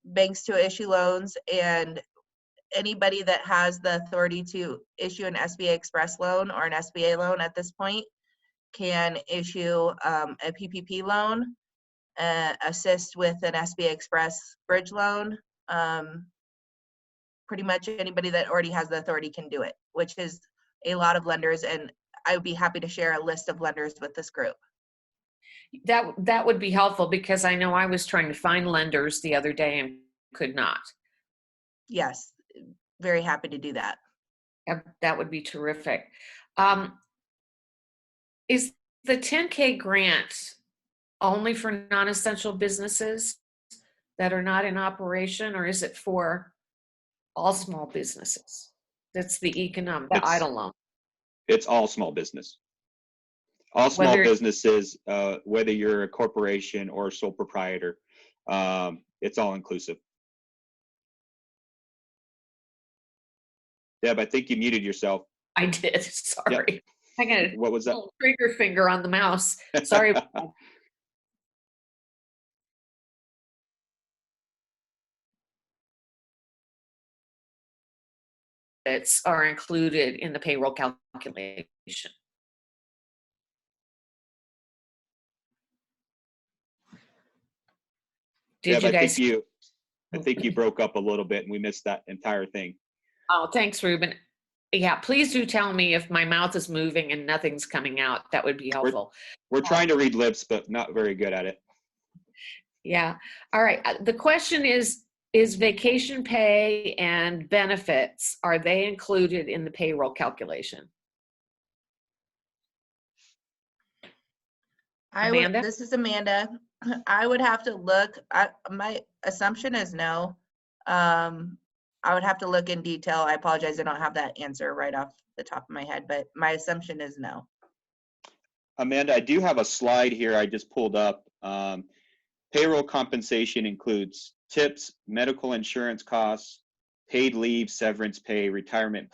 banks to issue loans, and anybody that has the authority to issue an SBA Express loan or an SBA loan at this point can issue a PPP loan, assist with an SBA Express bridge loan. Pretty much anybody that already has the authority can do it, which is a lot of lenders, and I would be happy to share a list of lenders with this group. That would be helpful, because I know I was trying to find lenders the other day and could not. Yes, very happy to do that. That would be terrific. Is the 10K grant only for non-essential businesses that are not in operation, or is it for all small businesses? That's the idle loan. It's all small business. All small businesses, whether you're a corporation or a sole proprietor, it's all inclusive. Deb, I think you muted yourself. I did. Sorry. Yep. I got a What was that? little trigger finger on the mouse. Sorry. It's are included in the payroll calculation. Did you guys? I think you broke up a little bit and we missed that entire thing. Oh, thanks, Ruben. Yeah, please do tell me if my mouth is moving and nothing's coming out. That would be helpful. We're trying to read lips, but not very good at it. Yeah. All right. The question is vacation pay and benefits, are they included in the payroll calculation? Amanda? This is Amanda. I would have to look. My assumption is no. I would have to look in detail. I apologize. I don't have that answer right off the top of my head, but my assumption is no. Amanda, I do have a slide here I just pulled up. Payroll compensation includes tips, medical insurance costs, paid leave, severance pay, retirement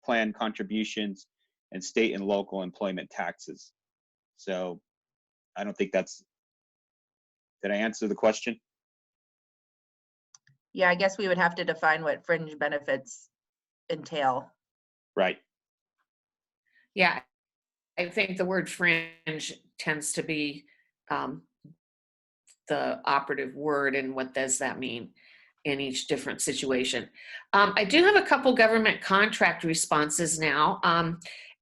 plan contributions, and state and local employment taxes. So I don't think that's, did I answer the question? Yeah, I guess we would have to define what fringe benefits entail. Right. Yeah, I think the word fringe tends to be the operative word, and what does that mean in each different situation. I do have a couple government contract responses now,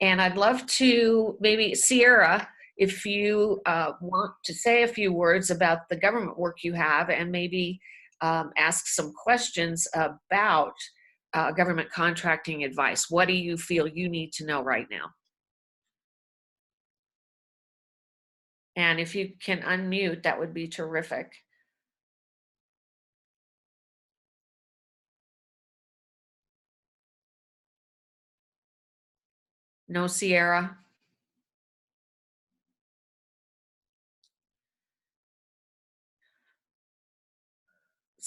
and I'd love to maybe, Sierra, if you want to say a few words about the government work you have, and maybe ask some questions about government contracting advice. What do you feel you need to know right now? And if you can unmute, that would be terrific. No, Sierra?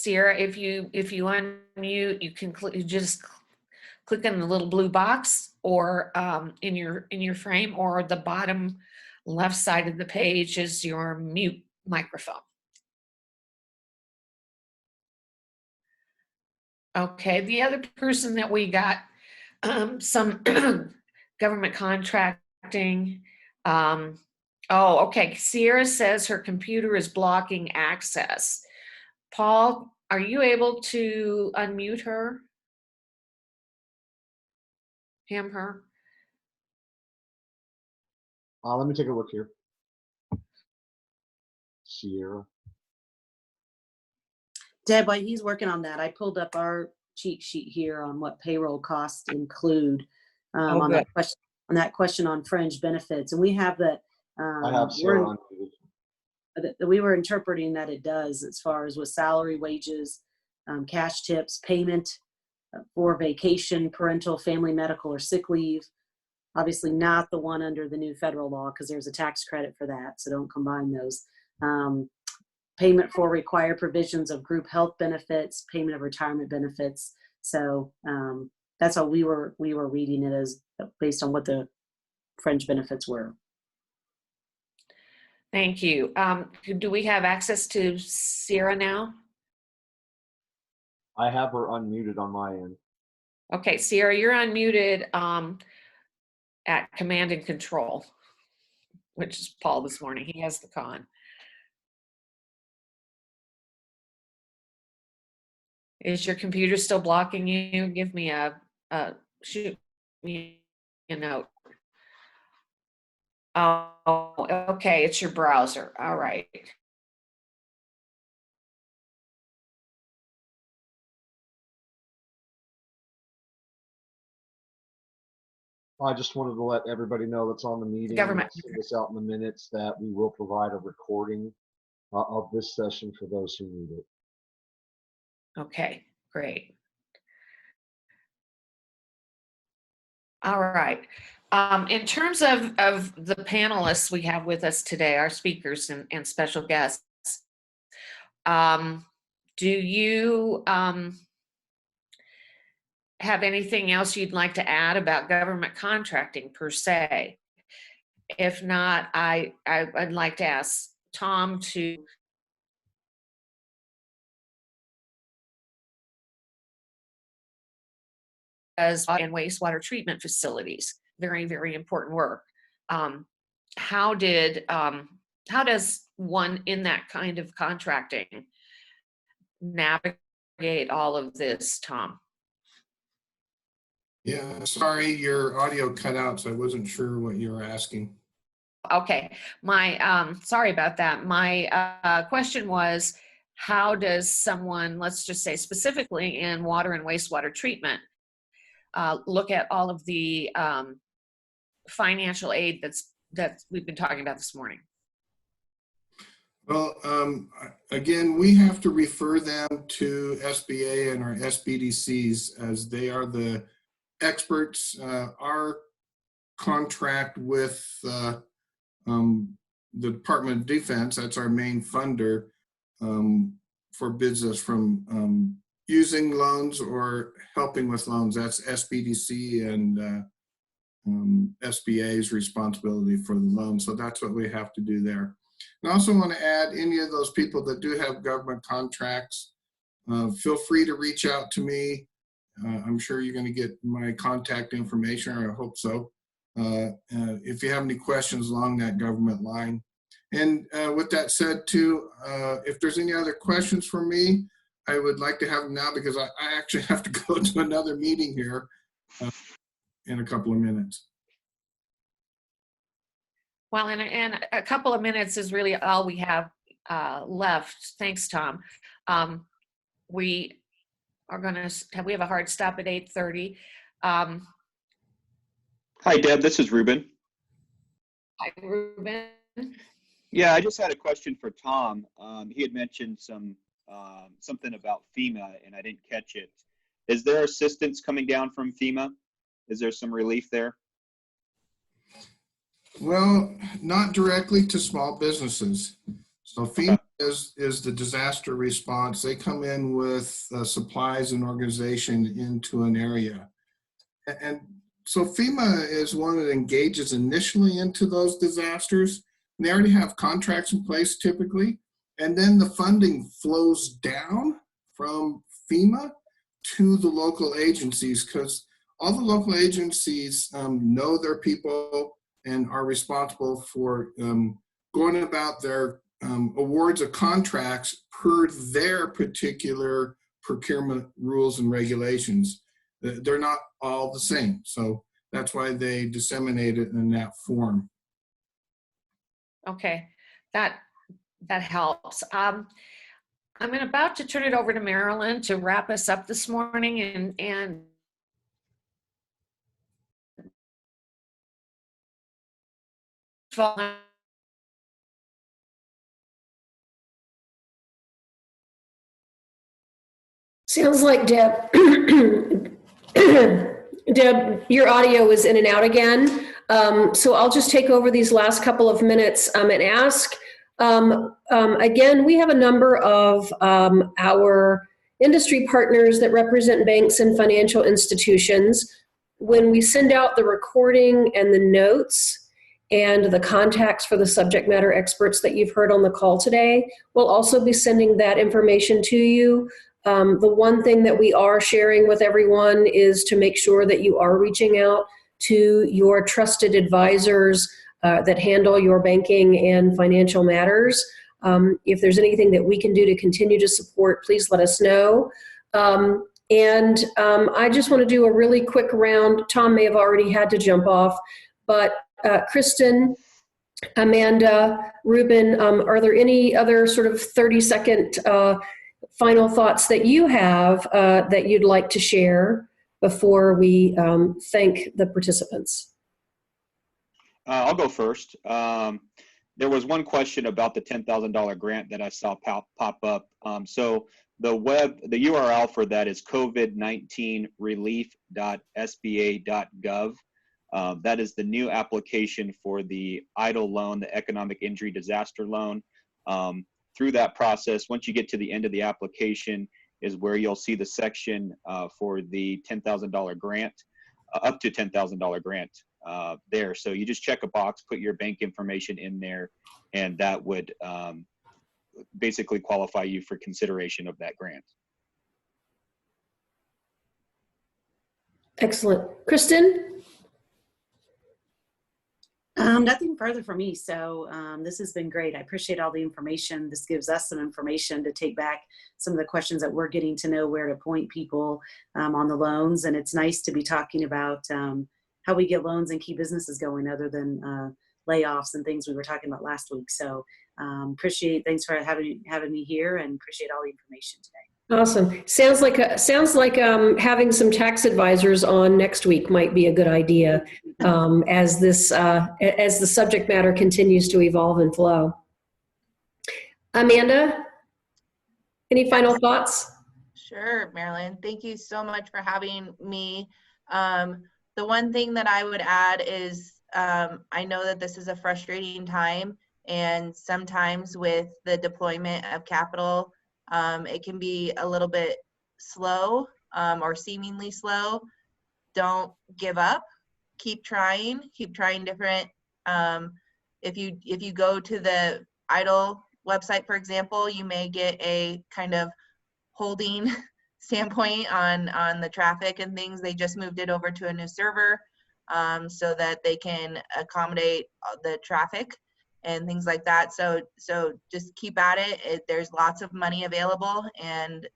Sierra, if you unmute, you can you just click on the little blue box, or in your frame, or the bottom left side of the page is your mute microphone. Okay, the other person that we got some government contracting. Oh, okay. Sierra says her computer is blocking access. Paul, are you able to unmute her? Him, her? Let me take a look here. Sierra. Deb, while he's working on that, I pulled up our cheat sheet here on what payroll costs include on that question on fringe benefits, and we have that. I have Sierra unmuted. That we were interpreting that it does, as far as with salary, wages, cash tips, payment for vacation, parental, family, medical, or sick leave. Obviously not the one under the new federal law, because there's a tax credit for that, so don't combine those. Payment for required provisions of group health benefits, payment of retirement benefits. So that's how we were reading it, as based on what the fringe benefits were. Thank you. Do we have access to Sierra now? I have her unmuted on my end. Okay, Sierra, you're unmuted at Command and Control, which is Paul this morning. He has the con. Is your computer still blocking you? Give me shoot me a note. Oh, okay, it's your browser. All right. I just wanted to let everybody know that's on the meeting. Government. Send this out in the minutes that we will provide a recording of this session for those who need it. Okay, great. All right. In terms of the panelists we have with us today, our speakers and special guests, do you have anything else you'd like to add about government contracting per se? If not, I'd like to ask Tom to and wastewater treatment facilities. Very, very important work. How does one in that kind of contracting navigate all of this, Tom? Yeah, sorry, your audio cut out, so I wasn't sure what you were asking. Okay, sorry about that. My question was, how does someone, let's just say specifically in water and wastewater treatment, look at all of the financial aid that we've been talking about this morning? Well, again, we have to refer them to SBA and our SBDCs, as they are the experts. Our contract with the Department of Defense, that's our main funder, forbids us from using loans or helping with loans. That's SBDC and SBA's responsibility for the loan. So that's what we have to do there. And I also want to add, any of those people that do have government contracts, feel free to reach out to me. I'm sure you're going to get my contact information, or I hope so, if you have any questions along that government line. And with that said too, if there's any other questions for me, I would like to have them now, because I actually have to go to another meeting here in a couple of minutes. Well, and a couple of minutes is really all we have left. Thanks, Tom. We are going to we have a hard stop at 8:30. Hi, Deb. This is Ruben. Hi, Ruben. Yeah, I just had a question for Tom. He had mentioned something about FEMA, and I didn't catch it. Is there assistance coming down from FEMA? Is there some relief there? Well, not directly to small businesses. So FEMA is the disaster response. They come in with supplies and organization into an area. And so FEMA is one that engages initially into those disasters. And they already have contracts in place typically. And then the funding flows down from FEMA to the local agencies, because all the local agencies know their people and are responsible for going about their awards of contracts per their particular procurement rules and regulations. They're not all the same. So that's why they disseminate it in that form. Okay, that helps. I'm about to turn it over to Marilyn to wrap us up this morning, and Sounds like Deb, Deb, your audio is in and out again. So I'll just take over these last couple of minutes and ask, again, we have a number of our industry partners that represent banks and financial institutions. When we send out the recording and the notes and the contacts for the subject matter experts that you've heard on the call today, we'll also be sending that information to you. The one thing that we are sharing with everyone is to make sure that you are reaching out to your trusted advisors that handle your banking and financial matters. If there's anything that we can do to continue to support, please let us know. I just want to do a really quick round. Tom may have already had to jump off, but Kristin, Amanda, Ruben, are there any other sort of 30-second final thoughts that you have that you'd like to share before we thank the participants? I'll go first. There was one question about the $10,000 grant that I saw pop up. So the URL for that is covid19relief.sba.gov. That is the new application for the EIDL loan, the Economic Injury Disaster Loan. Through that process, once you get to the end of the application is where you'll see the section for the $10,000 grant, up to $10,000 grant there. So you just check a box, put your bank information in there, and that would basically qualify you for consideration of that grant. Excellent. Kristin? Nothing further for me. So this has been great. I appreciate all the information. This gives us some information to take back some of the questions that we're getting to know where to point people on the loans. And it's nice to be talking about how we get loans and keep businesses going other than layoffs and things we were talking about last week. So thanks for having me here, and appreciate all the information today. Awesome. Sounds like having some tax advisors on next week might be a good idea as the subject matter continues to evolve and flow. Amanda, any final thoughts? Sure, Marilyn. Thank you so much for having me. The one thing that I would add is I know that this is a frustrating time, and sometimes with the deployment of capital, it can be a little bit slow or seemingly slow. Don't give up. Keep trying different. If you go to the EIDL website, for example, you may get a kind of holding standpoint on the traffic and things. They just moved it over to a new server so that they can accommodate the traffic and things like that. So just keep at it. There's lots of money available, and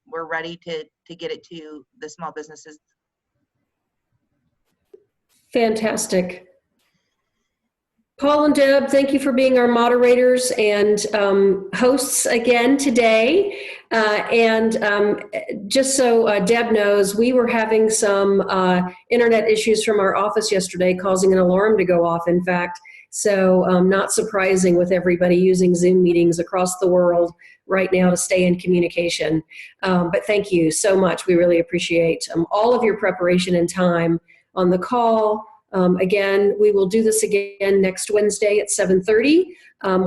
we're ready to get it to the small businesses. Fantastic. Paul and Deb, thank you for being our moderators and hosts again today. Just so Deb knows, we were having some internet issues from our office yesterday, causing an alarm to go off, in fact. So not surprising with everybody using Zoom meetings across the world right now to stay in communication. But thank you so much. We really appreciate all of your preparation and time on the call. Again, we will do this again next Wednesday at 7:30.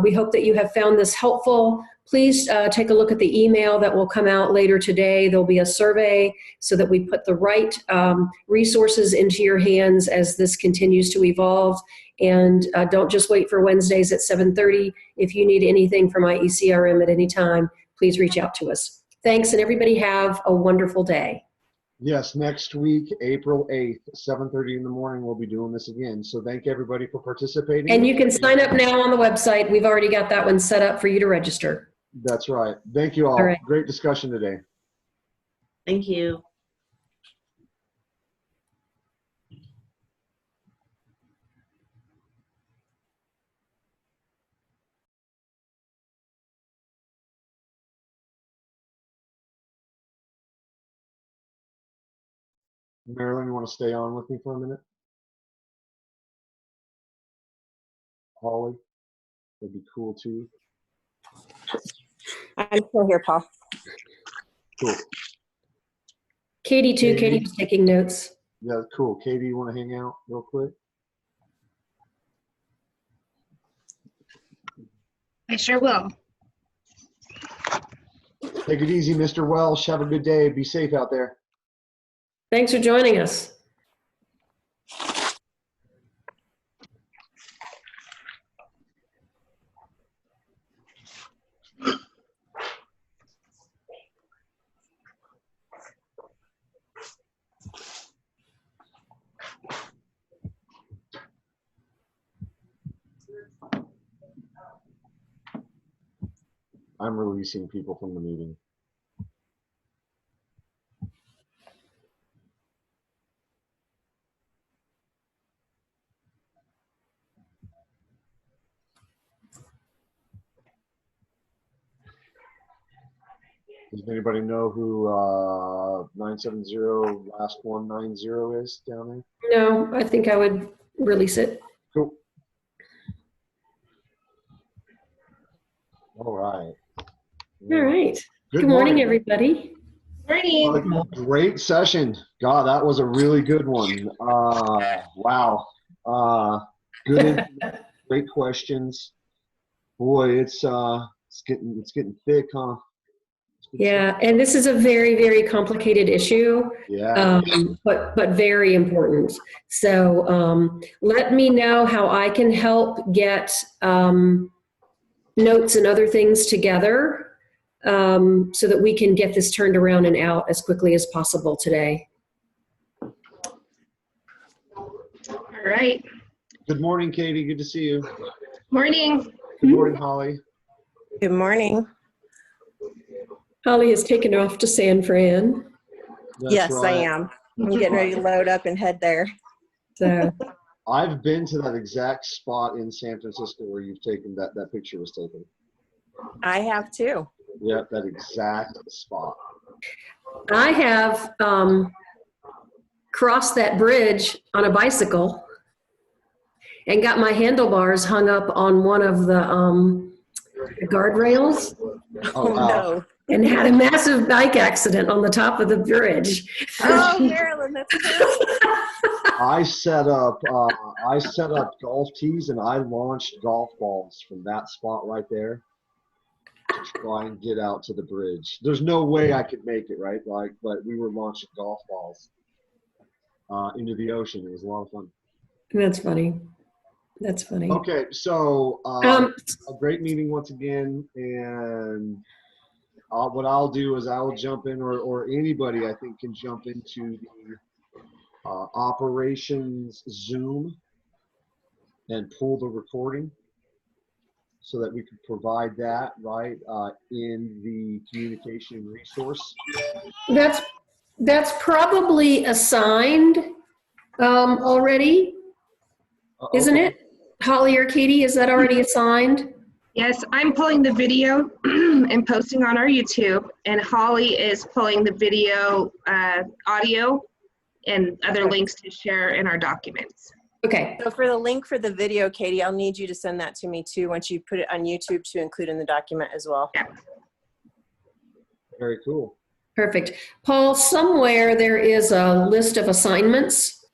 We hope that you have found this helpful. please take a look at the email that will come out later today. There'll be a survey so that we put the right resources into your hands as this continues to evolve. And don't just wait for Wednesdays at 7:30. If you need anything from IECRM at any time, please reach out to us. Thanks, and everybody have a wonderful day. Yes, next week, April 8th, 7:30 in the morning, we'll be doing this again. So thank everybody for participating. And you can sign up now on the website. We've already got that one set up for you to register. That's right. Thank you all. All right. Great discussion today. Thank you. Marilyn, you want to stay on with me for a minute? Holly, that'd be cool too. I'm still here, Paul. Cool. Katie too. Katie was taking notes. Yeah, cool. Katie, you want to hang out real quick? I sure will. Take it easy, Mr. Welsh. Have a good day. Be safe out there. Thanks for joining us. I'm releasing people from the meeting. Does anybody know who 970 last 190 is down there? No, I think I would release it. Cool. All right. All right. Good morning, everybody. Morning. Great session. God, that was a really good one. Wow. Good, great questions. Boy, it's getting thick, huh? Yeah, and this is a very, very complicated issue, Yeah. but very important. So let me know how I can help get notes and other things together so that we can get this turned around and out as quickly as possible today. All right. Good morning, Katie. Good to see you. Morning. Good morning, Holly. Good morning. Holly has taken off to San Fran. That's Yes, right. I am. I'm getting ready to load up and head there. So I've been to that exact spot in San Francisco where you've taken that picture was taken. I have too. Yeah, that exact spot. I have crossed that bridge on a bicycle and got my handlebars hung up on one of the guardrails Oh, wow. No. and had a massive bike accident on the top of the bridge. Oh, Marilyn, that's terrible. I set up golf tees and I launched golf balls from that spot right there to try and get out to the bridge. There's no way I could make it, right? But we were launching golf balls into the ocean. It was a lot of fun. That's funny. That's funny. Okay, so a great meeting once again, and what I'll do is I will jump in, or anybody I think can jump into the operations Zoom and pull the recording so that we can provide that right in the communication resource. That's probably assigned already, isn't Okay. it? Holly or Katie, is that already assigned? Yes, I'm pulling the video and posting on our YouTube, and Holly is pulling the video, audio, and other links to share in our documents. Okay. So for the link for the video, Katie, I'll need you to send that to me too once you put it on YouTube to include in the document as well. Yeah. Very cool. Perfect. Paul, somewhere there is a list of assignments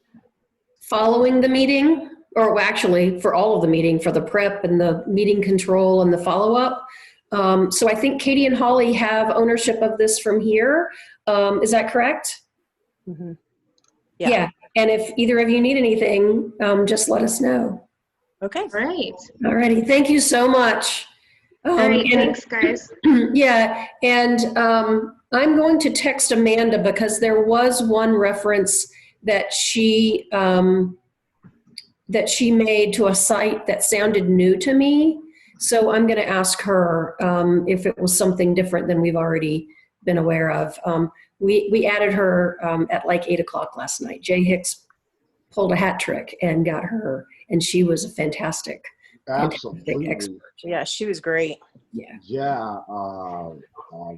following the meeting, or actually for all of the meeting, for the prep and the meeting control and the follow-up. So I think Katie and Holly have ownership of this from here. Is that correct? Mhm. Yeah. And if either of you need anything, just let us know. Okay. Great. Alrighty. Thank you so much. All right, And- thanks, guys. Yeah, and I'm going to text Amanda because there was one reference that she made to a site that sounded new to me. So I'm going to ask her if it was something different than we've already been aware of. We added her at like 8 o'clock last night. Jay Hicks pulled a hat trick and got her, and she was a fantastic Absolutely. expert. Yeah, she was great. Yeah. Yeah.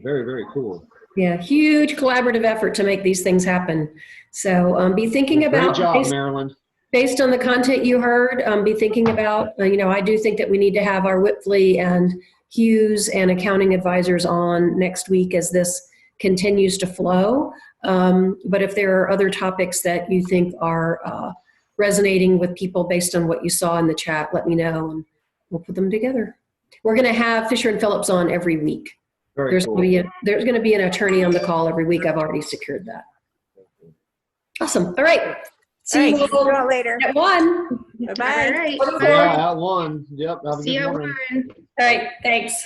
Very, very cool. Yeah, huge collaborative effort to make these things happen. So be thinking about, Great job, Marilyn. based on the content you heard, be thinking about, I do think that we need to have our Whipley and Hughes and accounting advisors on next week as this continues to flow. But if there are other topics that you think are resonating with people based on what you saw in the chat, let me know and we'll put them together. We're going to have Fisher and Phillips on every week. There's Cool. going to be an attorney on the call every week. I've already secured that. Awesome. All right. See you all later. at 1. Bye-bye. All right. Yeah, at 1. Yep. Have a See good you at morning. 1. All right. Thanks.